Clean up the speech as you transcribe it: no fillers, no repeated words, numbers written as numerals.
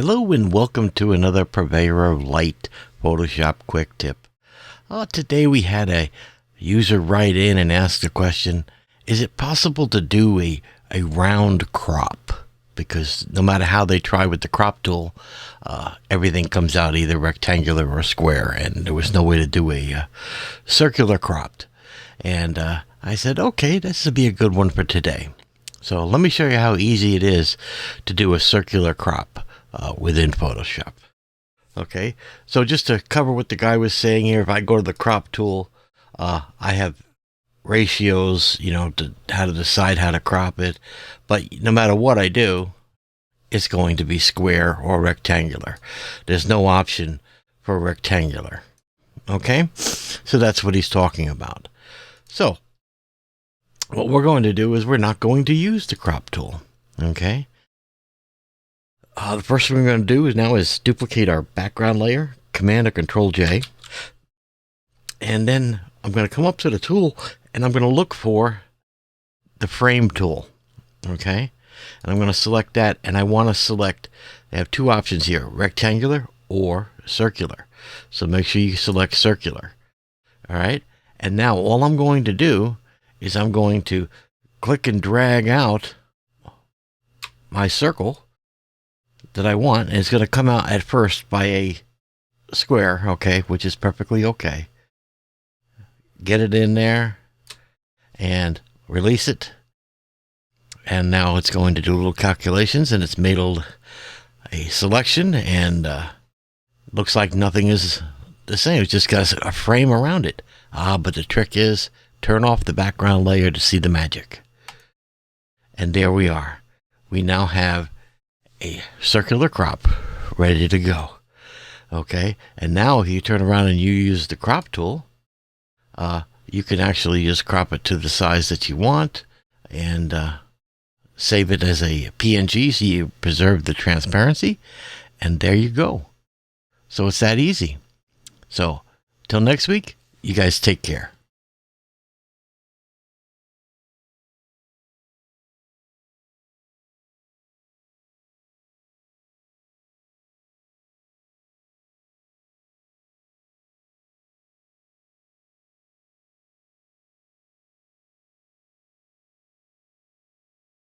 Hello and welcome to another Purveyor of Light Photoshop quick tip. Today we had a user write in and ask the question, is it possible to do a round crop? Because no matter how they try with the crop tool, everything comes out either rectangular or square, and there was no way to do a circular cropped. And I said, okay, this would be a good one for today. So let me show you how easy it is to do a circular crop within Photoshop. Okay, so just to cover what the guy was saying here, if I go to the crop tool, I have ratios, to how to decide how to crop it. But no matter what I do, it's going to be square or rectangular. There's no option for rectangular. Okay, so that's what he's talking about. So what we're going to do is we're not going to use the crop tool. Okay. The first thing we're going to do is duplicate our background layer, Command or Control J. And then I'm going to come up to the tool and I'm going to look for the frame tool. Okay. And I'm going to select that, and I want to select, I have two options here, rectangular or circular. So make sure you select circular. All right. And now all I'm going to do is I'm going to click and drag out my circle that I want, and it's going to come out at first by a square, okay, which is perfectly okay. Get it in there and release it. And now it's going to do little calculations, and it's made a selection, and looks like nothing is the same. It's just got a frame around it. But the trick is turn off the background layer to see the magic. And there we are. We now have a circular crop ready to go. Okay, and now if you turn around and you use the crop tool, you can actually just crop it to the size that you want and save it as a PNG so you preserve the transparency, and there you go. So it's that easy. So till next week, you guys take care.